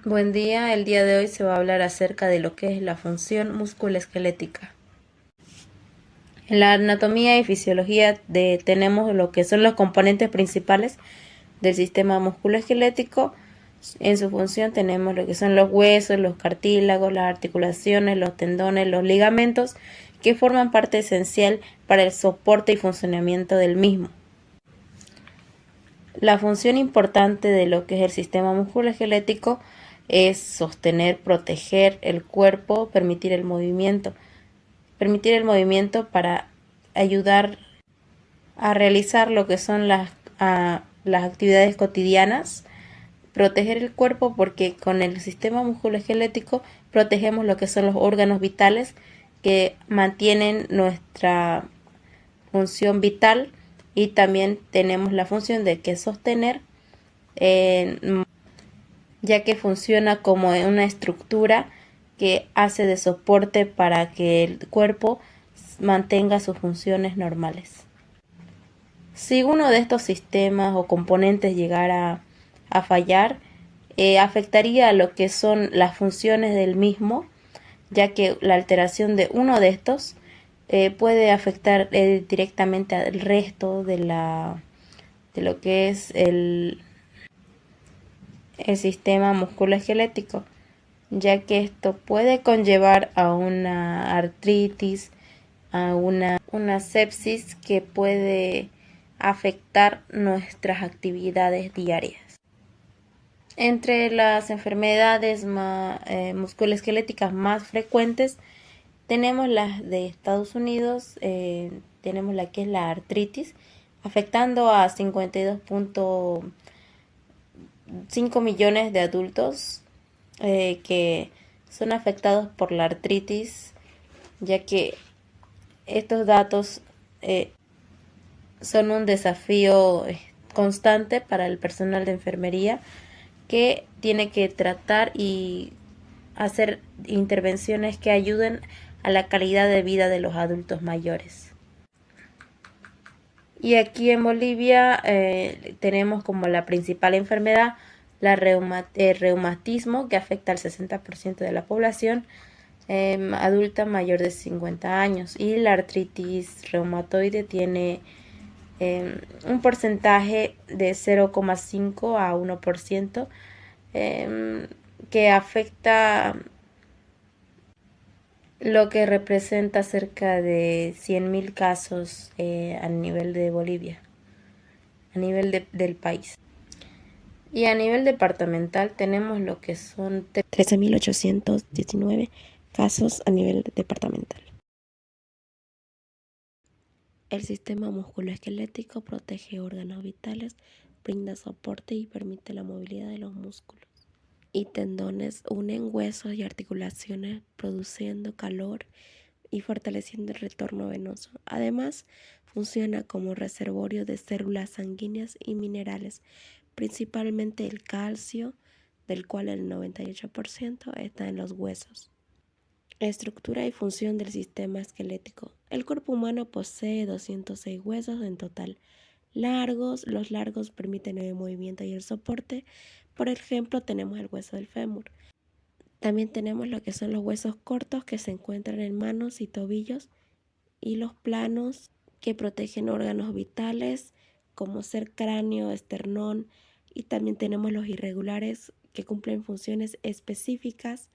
Buen día, el día de hoy se va a hablar acerca de lo que es la función musculoesquelética. En la anatomía y fisiología tenemos lo que son los componentes principales del sistema musculoesquelético. En su función tenemos lo que son los huesos, los cartílagos, las articulaciones, los tendones, los ligamentos, que forman parte esencial para el soporte y funcionamiento del mismo. La función importante de lo que es el sistema musculoesquelético es sostener, proteger el cuerpo, permitir el movimiento para ayudar a realizar lo que son las actividades cotidianas, proteger el cuerpo porque con el sistema musculoesquelético protegemos lo que son los órganos vitales que mantienen nuestra función vital, y también tenemos la función de que sostener, ya que funciona como una estructura que hace de soporte para que el cuerpo mantenga sus funciones normales. Si uno de estos sistemas o componentes llegara a fallar, afectaría a lo que son las funciones del mismo, ya que la alteración de uno de estos puede afectar directamente al resto de lo que es el sistema musculoesquelético, ya que esto puede conllevar a una artritis, a una sepsis que puede afectar nuestras actividades diarias. Entre las enfermedades musculoesqueléticas más frecuentes tenemos las de Estados Unidos, tenemos la que es la artritis, afectando a 52.5 millones de adultos que son afectados por la artritis, ya que estos datos son un desafío constante para el personal de enfermería, que tiene que tratar y hacer intervenciones que ayuden a la calidad de vida de los adultos mayores. Y aquí en Bolivia tenemos como la principal enfermedad el reumatismo, que afecta al 60% de la población adulta mayor de 50 años, y la artritis reumatoide tiene un porcentaje de 0,5 a 1%, que afecta lo que representa cerca de 100.000 casos a nivel de Bolivia, a nivel del país. Y a nivel departamental tenemos lo que son 13.819 casos a nivel departamental. El sistema musculoesquelético protege órganos vitales, brinda soporte y permite la movilidad de los músculos y tendones, unen huesos y articulaciones produciendo calor y fortaleciendo el retorno venoso. Además, funciona como reservorio de células sanguíneas y minerales, principalmente el calcio, del cual el 98% está en los huesos. Estructura y función del sistema esquelético. El cuerpo humano posee 206 huesos en total. Los largos permiten el movimiento y el soporte. Por ejemplo, tenemos el hueso del fémur. También tenemos lo que son los huesos cortos, que se encuentran en manos y tobillos, y los planos, que protegen órganos vitales como ser cráneo, esternón, y también tenemos los irregulares, que cumplen funciones específicas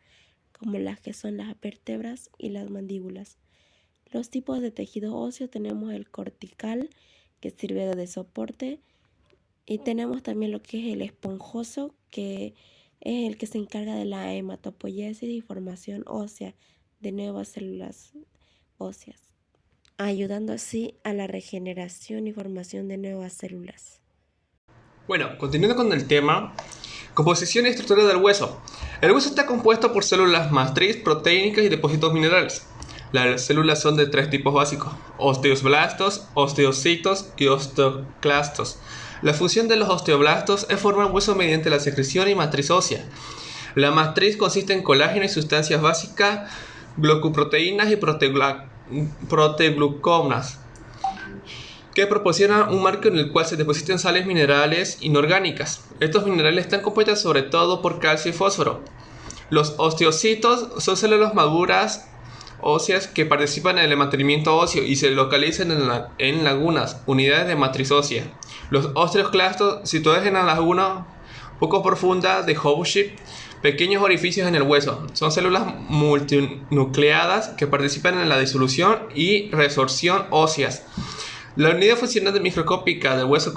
como las que son las vértebras y las mandíbulas. Los tipos de tejido óseo: tenemos el cortical, que sirve de soporte, y tenemos también lo que es el esponjoso, que es el que se encarga de la hematopoiesis y formación ósea de nuevas células óseas, ayudando así a la regeneración y formación de nuevas células. Bueno, continuando con el tema, composición y estructura del hueso. El hueso está compuesto por células matriz, proteínicas y depósitos minerales. Las células son de tres tipos básicos: osteoblastos, osteocitos y osteoclastos. La función de los osteoblastos es formar hueso mediante la secreción y matriz ósea. La matriz consiste en colágeno y sustancias básicas, glucoproteínas y proteogluconas, que proporciona un marco en el cual se depositan sales minerales inorgánicas. Estos minerales están compuestos sobre todo por calcio y fósforo. Los osteocitos son células maduras óseas que participan en el mantenimiento óseo y se localizan en lagunas, unidades de matriz ósea. Los osteoclastos, situados en la laguna poco profunda de Hooship, pequeños orificios en el hueso, son células multinucleadas que participan en la disolución y resorción óseas. La unidad funcional microscópica del hueso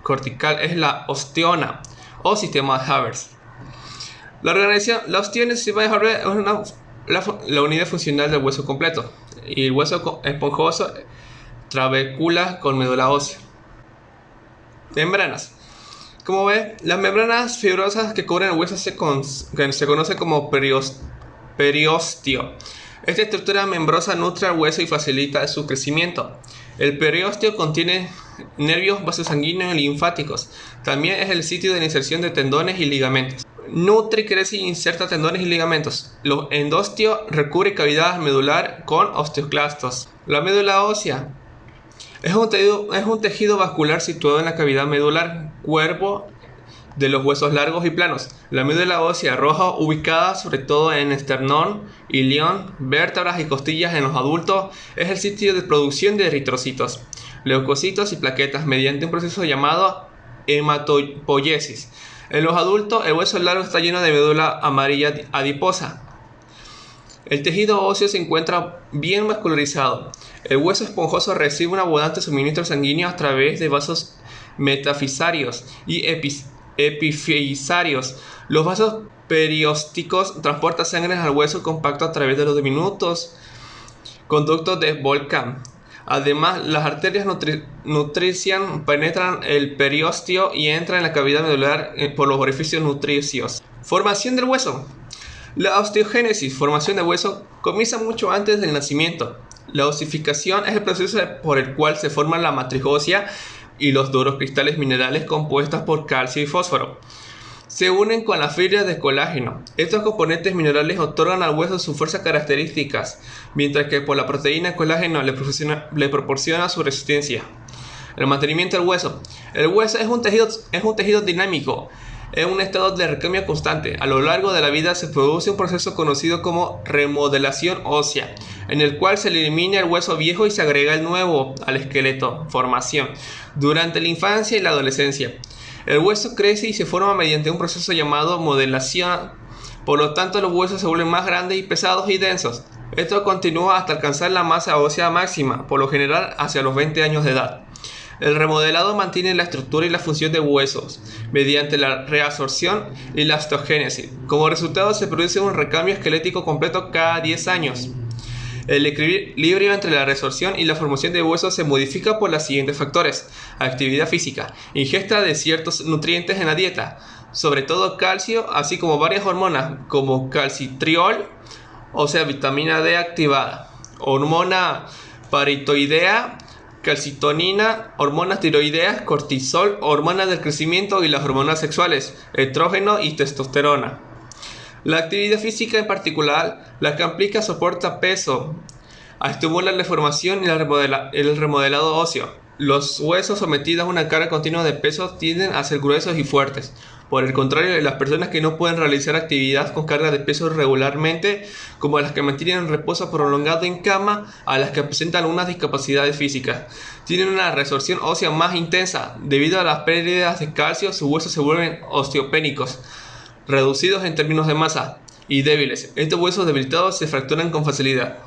cortical es la osteona o sistema de Haber. La osteona sistema de Haber es la unidad funcional del hueso completo y el hueso esponjoso trabecula con médula ósea. Membranas. Como ves, las membranas fibrosas que cubren el hueso se conocen como periósteo. Esta estructura membrosa nutre al hueso y facilita su crecimiento. El periósteo contiene nervios, vasos sanguíneos y linfáticos. También es el sitio de inserción de tendones y ligamentos. Nutre, crece e inserta tendones y ligamentos. Los endosteo recubre cavidad medular con osteoclastos. La médula ósea es un tejido vascular situado en la cavidad medular, cuerpo de los huesos largos y planos. La médula ósea roja, ubicada sobre todo en esternón, ilion, vértebras y costillas en los adultos, es el sitio de producción de eritrocitos, leucocitos y plaquetas mediante un proceso llamado hematopoiesis. En los adultos, el hueso largo está lleno de médula amarilla adiposa. El tejido óseo se encuentra bien vascularizado. El hueso esponjoso recibe un abundante suministro sanguíneo a través de vasos metafisarios y epifisarios. Los vasos periósticos transportan sangre al hueso compacto a través de los diminutos conductos de Volcán. Además, las arterias nutricias penetran el periósteo y entran en la cavidad medular por los orificios nutricios. Formación del hueso. La osteogénesis, formación de hueso, comienza mucho antes del nacimiento. La osificación es el proceso por el cual se forma la matriz ósea y los duros cristales minerales compuestos por calcio y fósforo. Se unen con las fibras de colágeno. Estos componentes minerales otorgan al hueso sus fuerzas características, mientras que por la proteína colágeno le proporciona su resistencia. El mantenimiento del hueso. El hueso es un tejido dinámico, en un estado de recambio constante. A lo largo de la vida se produce un proceso conocido como remodelación ósea, en el cual se elimina el hueso viejo y se agrega el nuevo al esqueleto, formación, durante la infancia y la adolescencia. El hueso crece y se forma mediante un proceso llamado modelación. Por lo tanto, los huesos se vuelven más grandes y pesados y densos. Esto continúa hasta alcanzar la masa ósea máxima, por lo general hacia los 20 años de edad. El remodelado mantiene la estructura y la función de huesos mediante la reabsorción y la osteogénesis. Como resultado, se produce un recambio esquelético completo cada 10 años. El equilibrio entre la resorción y la formación de huesos se modifica por los siguientes factores: actividad física, ingesta de ciertos nutrientes en la dieta, sobre todo calcio, así como varias hormonas como calcitriol, o sea, vitamina D activada, hormona paritoidea, calcitonina, hormonas tiroideas, cortisol, hormonas del crecimiento y las hormonas sexuales, estrógeno y testosterona. La actividad física en particular, la que implica soporta peso, estimula la formación y el remodelado óseo. Los huesos sometidos a una carga continua de peso tienden a ser gruesos y fuertes. Por el contrario, las personas que no pueden realizar actividad con carga de peso regularmente, como las que mantienen reposo prolongado en cama, a las que presentan unas discapacidades físicas, tienen una resorción ósea más intensa. Debido a las pérdidas de calcio, sus huesos se vuelven osteopénicos, reducidos en términos de masa, y débiles. Estos huesos debilitados se fracturan con facilidad.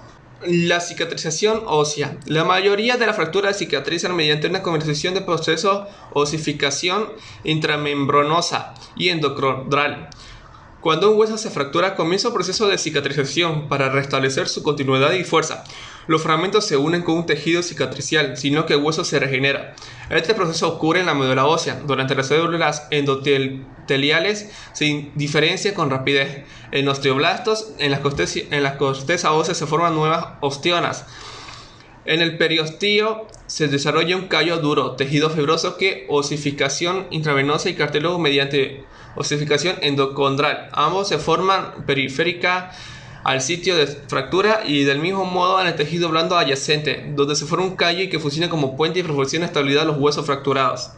La cicatrización ósea. La mayoría de las fracturas cicatrizan mediante una conversión de procesos osificación intramembranosa y endocondral. Cuando un hueso se fractura, comienza un proceso de cicatrización para restablecer su continuidad y fuerza. Los fragmentos se unen con un tejido cicatricial, sino que el hueso se regenera. Este proceso ocurre en la médula ósea. Durante las células endoteliales se diferencia con rapidez. En osteoblastos, en la corteza ósea se forman nuevas osteonas. En el periósteo se desarrolla un callo duro, tejido fibroso que osificación intravenosa y cartílago mediante osificación endocondral. Ambos se forman periférica al sitio de fractura y del mismo modo en el tejido blando adyacente, donde se forma un callo y que funciona como puente y proporciona estabilidad a los huesos fracturados.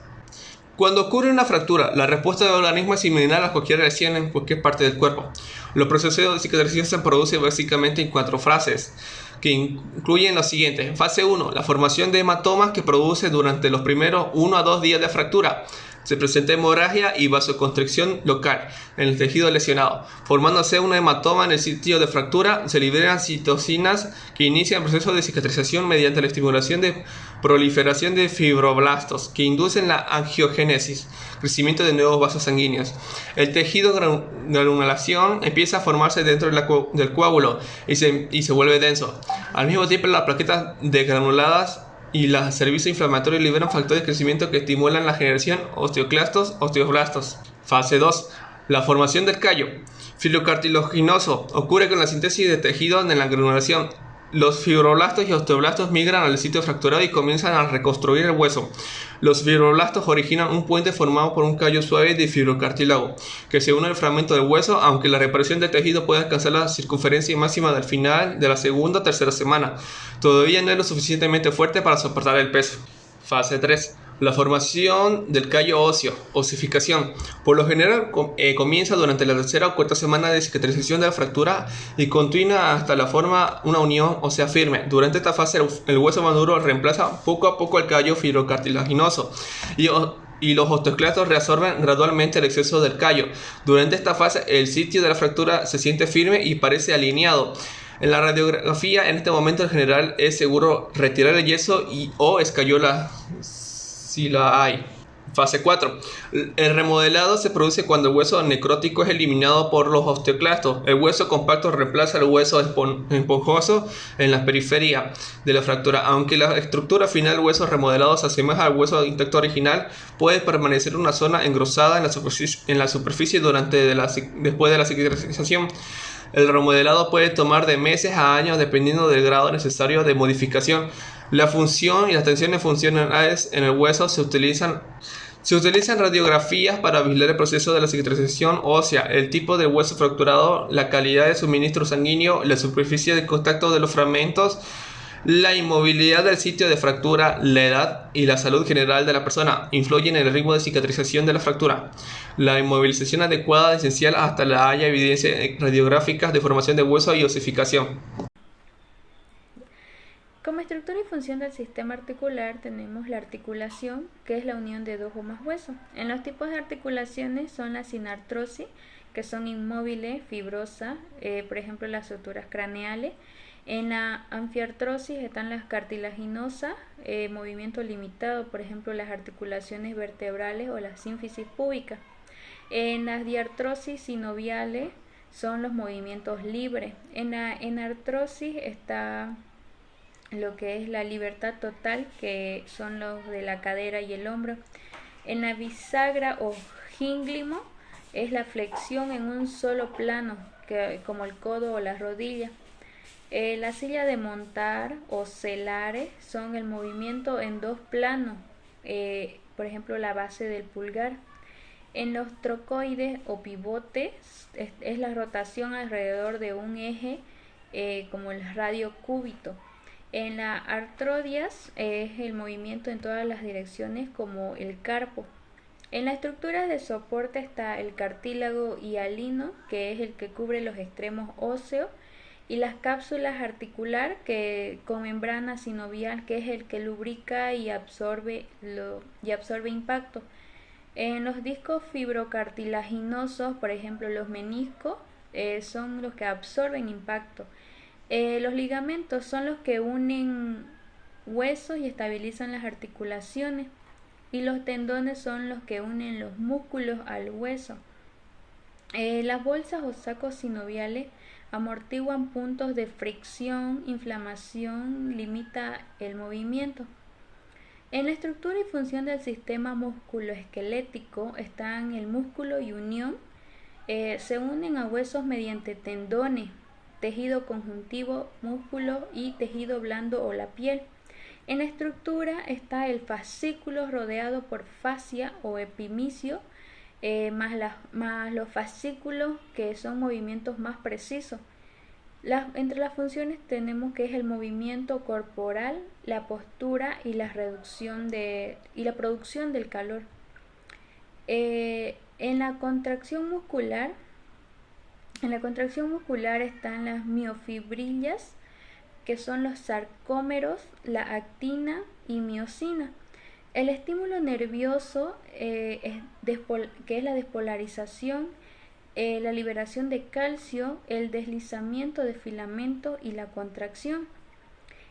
Cuando ocurre una fractura, la respuesta del organismo es similar a cualquier lesión en cualquier parte del cuerpo. Los procesos de cicatrización se producen básicamente en 4 fases, que incluyen lo siguiente. Fase 1, la formación de hematomas que produce durante los primeros 1 a 2 días de fractura. Se presenta hemorragia y vasoconstricción local en el tejido lesionado. Formándose un hematoma en el sitio de fractura, se liberan citocinas que inician el proceso de cicatrización mediante la estimulación de proliferación de fibroblastos, que inducen la angiogénesis, crecimiento de nuevos vasos sanguíneos. El tejido granulación empieza a formarse dentro del coágulo y se vuelve denso. Al mismo tiempo, las plaquetas desgranuladas y los servicios inflamatorios liberan factores de crecimiento que estimulan la generación osteoclastos, osteoblastos. Fase 2. La formación del callo fibrocartilaginoso ocurre con la síntesis de tejido en la granulación. Los fibroblastos y osteoblastos migran al sitio fracturado y comienzan a reconstruir el hueso. Los fibroblastos originan un puente formado por un callo suave de fibrocartílago que se une al fragmento del hueso, aunque la reparación del tejido puede alcanzar la circunferencia máxima del final de la segunda o tercera semana. Todavía no es lo suficientemente fuerte para soportar el peso. Fase 3. La formación del callo óseo, osificación. Por lo general comienza durante la tercera o cuarta semana de cicatrización de la fractura y continúa hasta la forma una unión ósea firme. Durante esta fase el hueso maduro reemplaza poco a poco el callo fibrocartilaginoso y los osteoclastos reabsorben gradualmente el exceso del callo. Durante esta fase el sitio de la fractura se siente firme y parece alineado. En la radiografía, en este momento en general es seguro retirar el yeso o escayola si la hay. Fase 4. El remodelado se produce cuando el hueso necrótico es eliminado por los osteoclastos. El hueso compacto reemplaza el hueso esponjoso en la periferia de la fractura. Aunque la estructura final del hueso remodelado se asemeja al hueso intacto original, puede permanecer una zona engrosada en la superficie después de la cicatrización. El remodelado puede tomar de meses a años dependiendo del grado necesario de modificación. La función y las tensiones funcionales en el hueso se utilizan radiografías para vigilar el proceso de la cicatrización ósea, el tipo de hueso fracturado, la calidad de suministro sanguíneo, la superficie de contacto de los fragmentos, la inmovilidad del sitio de fractura, la edad y la salud general de la persona influyen en el ritmo de cicatrización de la fractura. La inmovilización adecuada es esencial hasta la haya evidencias radiográficas de formación de hueso y osificación. Como estructura y función del sistema articular tenemos la articulación, que es la unión de 2 o más huesos. En los tipos de articulaciones son la sinartrosis, que son inmóviles, fibrosas, por ejemplo las suturas craneales. En la anfiartrosis están las cartilaginosas, movimiento limitado, por ejemplo las articulaciones vertebrales o la sínfisis púbica. En las diartrosis sinoviales son los movimientos libres. En la enartrosis está lo que es la libertad total, que son los de la cadera y el hombro. En la bisagra o gínglimo es la flexión en un solo plano, como el codo o la rodilla. La silla de montar o celares son el movimiento en 2 planos, por ejemplo la base del pulgar. En los trocoides o pivotes es la rotación alrededor de un eje, como el radiocúbito. En la artrodias es el movimiento en todas las direcciones, como el carpo. En la estructura de soporte está el cartílago hialino, que es el que cubre los extremos óseos, y las cápsulas articular, que con membrana sinovial, que es el que lubrica y absorbe impacto. En los discos fibrocartilaginosos, por ejemplo los meniscos, son los que absorben impacto. Los ligamentos son los que unen huesos y estabilizan las articulaciones, y los tendones son los que unen los músculos al hueso. Las bolsas o sacos sinoviales amortiguan puntos de fricción, inflamación, limita el movimiento. En la estructura y función del sistema musculoesquelético están el músculo y unión. Se unen a huesos mediante tendones, tejido conjuntivo, músculo y tejido blando o la piel. En la estructura está el fascículo rodeado por fascia o epimicio, más los fascículos, que son movimientos más precisos. Entre las funciones tenemos que es el movimiento corporal, la postura y la producción del calor. En la contracción muscular, están las miofibrillas, que son los sarcómeros, la actina y miocina. El estímulo nervioso, que es la despolarización, la liberación de calcio, el deslizamiento de filamento y la contracción.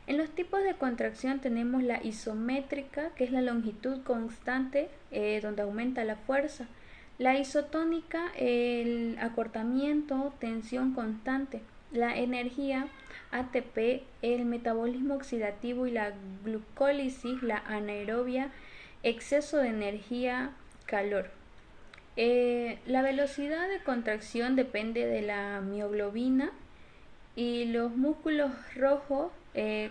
En los tipos de contracción tenemos la isométrica, que es la longitud constante, donde aumenta la fuerza. La isotónica, el acortamiento, tensión constante. La energía, ATP, el metabolismo oxidativo y la glucólisis, la anaerobia, exceso de energía, calor. La velocidad de contracción depende de la mioglobina, y los músculos rojos,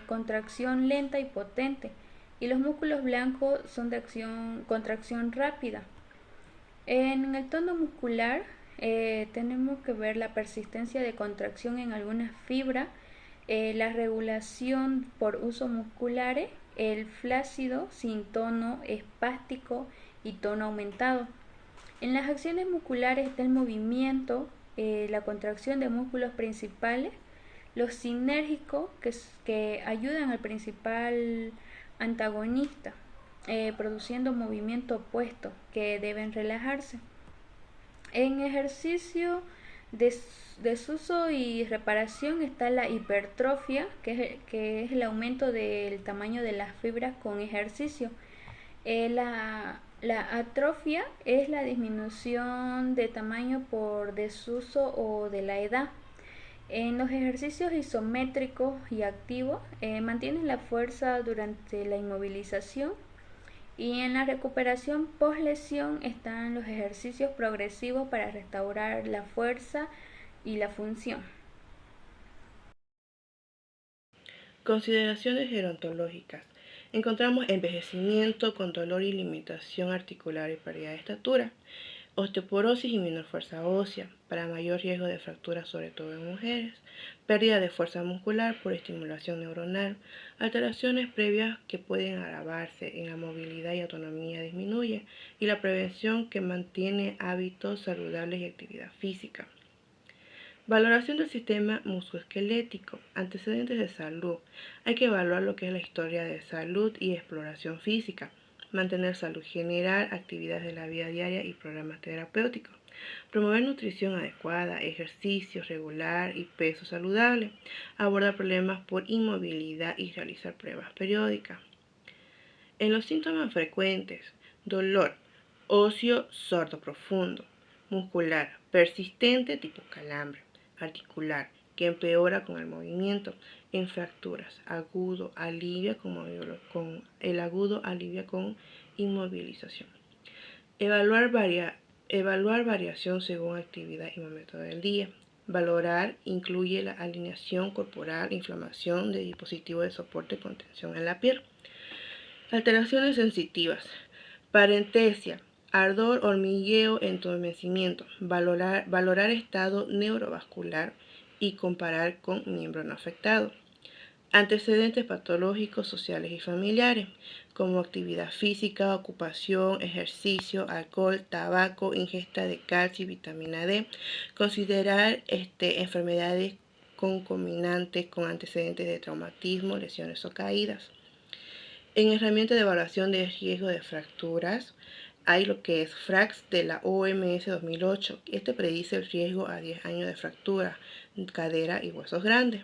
contracción lenta y potente, y los músculos blancos son de contracción rápida. En el tono muscular, tenemos que ver la persistencia de contracción en algunas fibras, la regulación por uso musculares, el flácido sin tono espástico y tono aumentado. En las acciones musculares está el movimiento, la contracción de músculos principales, los sinérgicos que ayudan al principal antagonista, produciendo movimiento opuesto, que deben relajarse. En ejercicio desuso y reparación está la hipertrofia, que es el aumento del tamaño de las fibras con ejercicio. La atrofia es la disminución de tamaño por desuso o de la edad. En los ejercicios isométricos y activos, mantienen la fuerza durante la inmovilización, y en la recuperación post-lesión están los ejercicios progresivos para restaurar la fuerza y la función. Consideraciones gerontológicas. Encontramos envejecimiento con dolor y limitación articular y pérdida de estatura, osteoporosis y menor fuerza ósea, para mayor riesgo de fracturas sobre todo en mujeres, pérdida de fuerza muscular por estimulación neuronal, alteraciones previas que pueden agravarse en la movilidad y autonomía disminuye, y la prevención que mantiene hábitos saludables y actividad física. Valoración del sistema musculoesquelético. Antecedentes de salud. Hay que evaluar lo que es la historia de salud y exploración física. Mantener salud general, actividades de la vida diaria y programas terapéuticos. Promover nutrición adecuada, ejercicio regular y peso saludable. Abordar problemas por inmovilidad y realizar pruebas periódicas. En los síntomas frecuentes: dolor óseo sordo profundo, muscular persistente tipo calambre, articular que empeora con el movimiento, en fracturas, agudo alivia con inmovilización. Evaluar variación según actividad y momento del día. Valorar incluye la alineación corporal, inflamación de dispositivos de soporte con tensión en la piel. Alteraciones sensitivas. Paresthesia, ardor, hormigueo, entumecimiento. Valorar estado neurovascular y comparar con miembro no afectado. Antecedentes patológicos, sociales y familiares, como actividad física, ocupación, ejercicio, alcohol, tabaco, ingesta de calcio y vitamina D. Considerar enfermedades concomitantes con antecedentes de traumatismo, lesiones o caídas. En herramientas de evaluación de riesgo de fracturas, hay lo que es FRAX de la OMS 2008. Este predice el riesgo a 10 años de fractura, cadera y huesos grandes.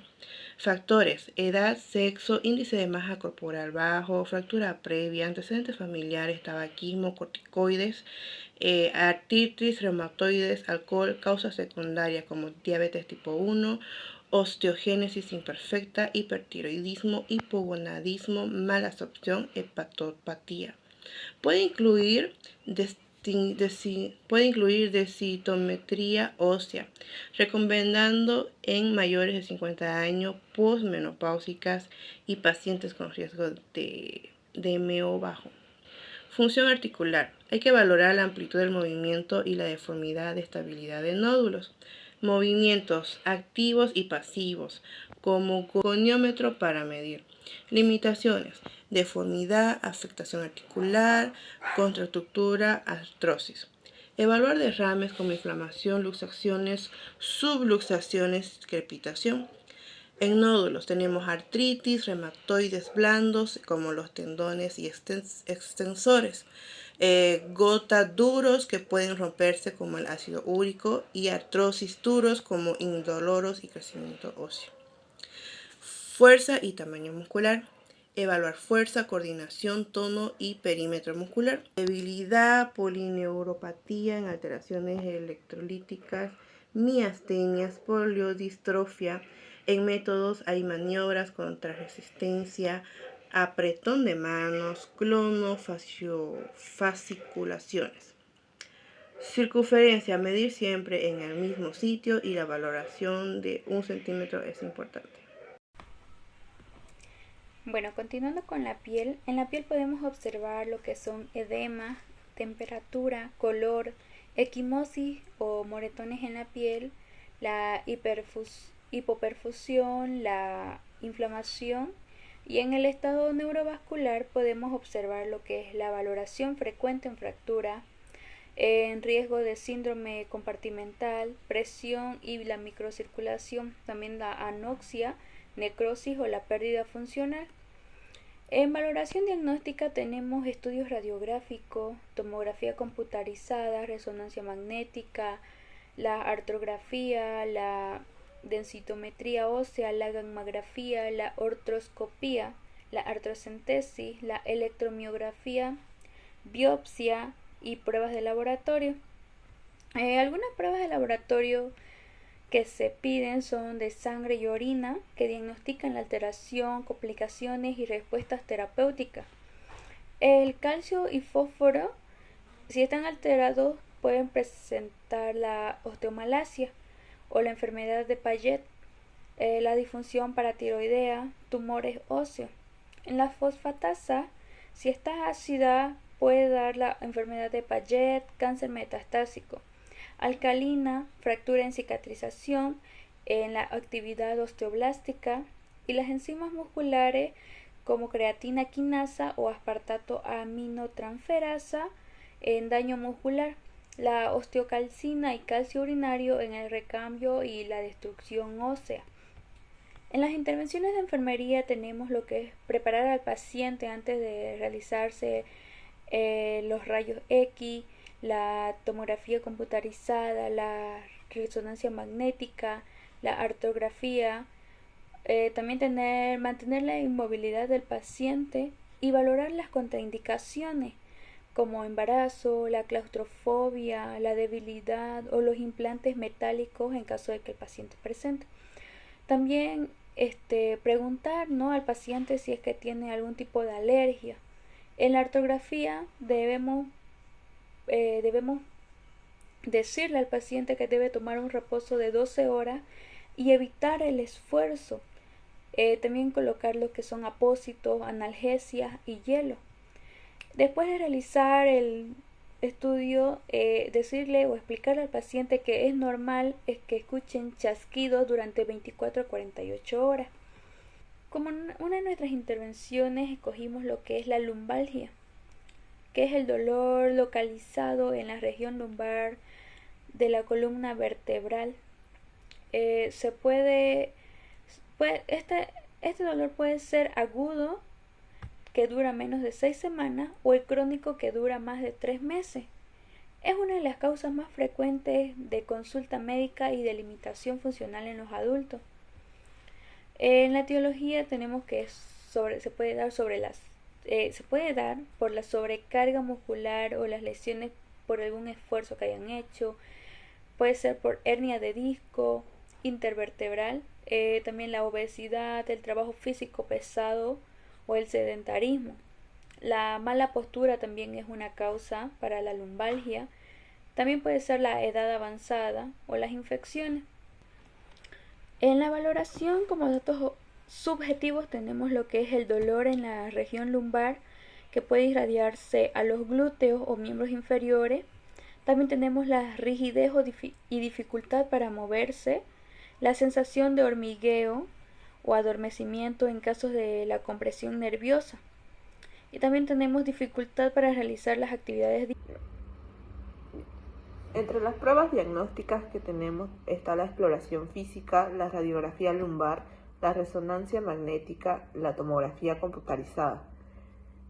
Factores: edad, sexo, índice de masa corporal bajo, fractura previa, antecedentes familiares, tabaquismo, corticoides, artritis reumatoides, alcohol, causas secundarias como diabetes tipo 1, osteogénesis imperfecta, hipertiroidismo, hipogonadismo, mala absorción, hepatopatía. Puede incluir densitometría ósea, recomendando en mayores de 50 años, posmenopáusicas y pacientes con riesgo de MO bajo. Función articular. Hay que valorar la amplitud del movimiento y la deformidad de estabilidad de nódulos. movimientos activos y pasivos, como goniómetro para medir. Limitaciones: deformidad, afectación articular, contractura, artrosis. Evaluar derrames como inflamación, luxaciones, subluxaciones, crepitación. En nódulos tenemos artritis, reumatoides blandos como los tendones y extensores, gota duros que pueden romperse como el ácido úrico y artrosis duros como indoloros y crecimiento óseo. Fuerza y tamaño muscular. Evaluar fuerza, coordinación, tono y perímetro muscular. Debilidad, polineuropatía en alteraciones electrolíticas, miastenias, poliodistrofia. En métodos hay maniobras contra resistencia, apretón de manos, clonofasciculaciones. Circunferencia, medir siempre en el mismo sitio y la valoración de 1 centímetro es importante. Bueno, continuando con la piel, en la piel podemos observar lo que son edema, temperatura, color, equimosis o moretones en la piel, la hipoperfusión, la inflamación, y en el estado neurovascular podemos observar lo que es la valoración frecuente en fractura, en riesgo de síndrome compartimental, presión y la microcirculación, también la anoxia, necrosis o la pérdida funcional. En valoración diagnóstica tenemos estudios radiográficos, tomografía computarizada, resonancia magnética, la artrografía, la densitometría ósea, la gammagrafía, la ortroscopía, la artrocentesis, la electromiografía, biopsia y pruebas de laboratorio. Algunas pruebas de laboratorio que se piden son de sangre y orina, que diagnostican la alteración, complicaciones y respuestas terapéuticas. El calcio y fósforo, si están alterados, pueden presentar la osteomalacia o la enfermedad de Paget, la disfunción paratiroidea, tumores óseos. En la fosfatasa, si está ácida, puede dar la enfermedad de Paget, cáncer metastásico. Alcalina, fractura en cicatrización, en la actividad osteoblástica, y las enzimas musculares como creatina quinasa o aspartato aminotransferasa en daño muscular, la osteocalcina y calcio urinario en el recambio y la destrucción ósea. En las intervenciones de enfermería tenemos lo que es preparar al paciente antes de realizarse los rayos X, la tomografía computarizada, la resonancia magnética, la artrografía, también mantener la inmovilidad del paciente y valorar las contraindicaciones como embarazo, la claustrofobia, la debilidad o los implantes metálicos en caso de que el paciente presente. También preguntar, ¿no?, al paciente si es que tiene algún tipo de alergia. En la artrografía debemos decirle al paciente que debe tomar un reposo de 12 horas y evitar el esfuerzo. También colocar lo que son apósitos, analgesias y hielo. Después de realizar el estudio, decirle o explicarle al paciente que es normal que escuchen chasquidos durante 24 a 48 horas. Como una de nuestras intervenciones escogimos lo que es la lumbalgia, que es el dolor localizado en la región lumbar de la columna vertebral. Este dolor puede ser agudo, que dura menos de 6 semanas, o el crónico, que dura más de 3 meses. Es una de las causas más frecuentes de consulta médica y de limitación funcional en los adultos. En la etiología tenemos que se puede dar por la sobrecarga muscular o las lesiones por algún esfuerzo que hayan hecho. Puede ser por hernia de disco, intervertebral, también la obesidad, el trabajo físico pesado o el sedentarismo. La mala postura también es una causa para la lumbalgia. También puede ser la edad avanzada o las infecciones. En la valoración, como datos subjetivos, tenemos lo que es el dolor en la región lumbar, que puede irradiarse a los glúteos o miembros inferiores. También tenemos la rigidez y dificultad para moverse, la sensación de hormigueo o adormecimiento en casos de la compresión nerviosa. Y también tenemos dificultad para realizar las actividades. Entre las pruebas diagnósticas que tenemos está la exploración física, la radiografía lumbar, la resonancia magnética, la tomografía computarizada.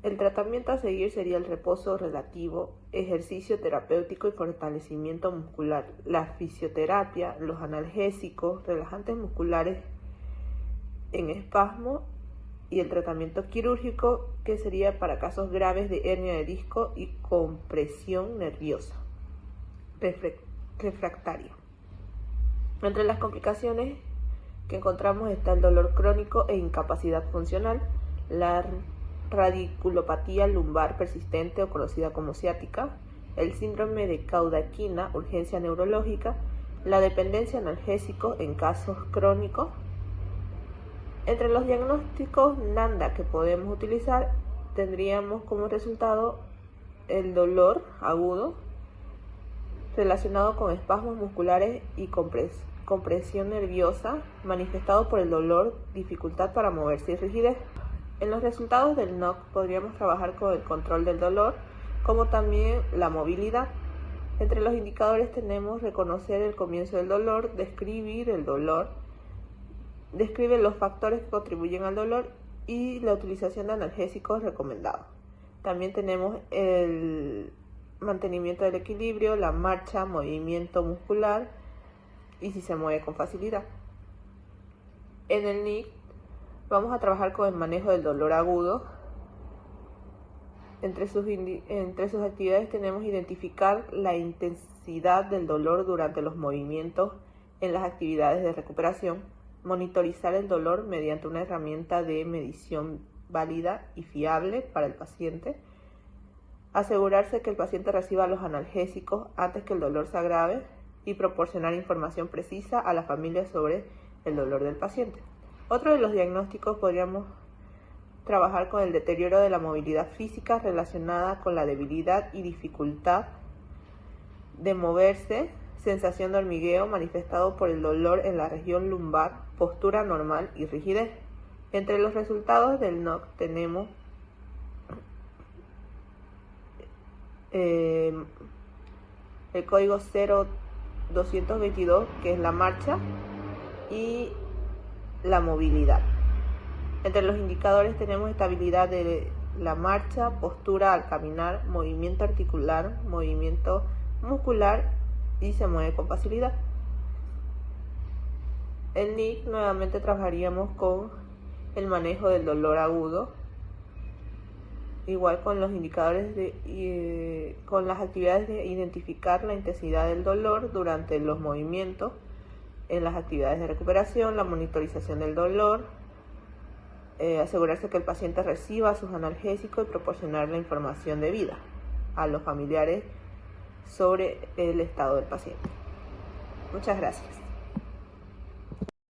El tratamiento a seguir sería el reposo relativo, ejercicio terapéutico y fortalecimiento muscular, la fisioterapia, los analgésicos, relajantes musculares en espasmo y el tratamiento quirúrgico, que sería para casos graves de hernia de disco y compresión nerviosa refractaria. Entre las complicaciones que encontramos está el dolor crónico e incapacidad funcional, la radiculopatía lumbar persistente o conocida como ciática, el síndrome de Caudaquina, urgencia neurológica, la dependencia analgésico en casos crónicos. Entre los diagnósticos NANDA que podemos utilizar, tendríamos como resultado el dolor agudo relacionado con espasmos musculares y compresión nerviosa, manifestado por el dolor, dificultad para moverse y rigidez. En los resultados del NOC podríamos trabajar con el control del dolor, como también la movilidad. Entre los indicadores tenemos reconocer el comienzo del dolor, describir el dolor, describe los factores que contribuyen al dolor y la utilización de analgésicos recomendados. También tenemos el mantenimiento del equilibrio, la marcha, movimiento muscular y si se mueve con facilidad. En el NIC vamos a trabajar con el manejo del dolor agudo. Entre sus actividades tenemos identificar la intensidad del dolor durante los movimientos en las actividades de recuperación, monitorizar el dolor mediante una herramienta de medición válida y fiable para el paciente, asegurarse que el paciente reciba los analgésicos antes que el dolor se agrave y proporcionar información precisa a la familia sobre el dolor del paciente. Otro de los diagnósticos podríamos trabajar con el deterioro de la movilidad física relacionada con la debilidad y dificultad de moverse, sensación de hormigueo manifestado por el dolor en la región lumbar, postura normal y rigidez. Entre los resultados del NOC tenemos el código 0222, que es la marcha, y la movilidad. Entre los indicadores tenemos estabilidad de la marcha, postura al caminar, movimiento articular, movimiento muscular y se mueve con facilidad. El NIC nuevamente trabajaríamos con el manejo del dolor agudo, igual con los indicadores con las actividades de identificar la intensidad del dolor durante los movimientos, en las actividades de recuperación, la monitorización del dolor, asegurarse que el paciente reciba sus analgésicos y proporcionar la información debida a los familiares sobre el estado del paciente. Muchas gracias.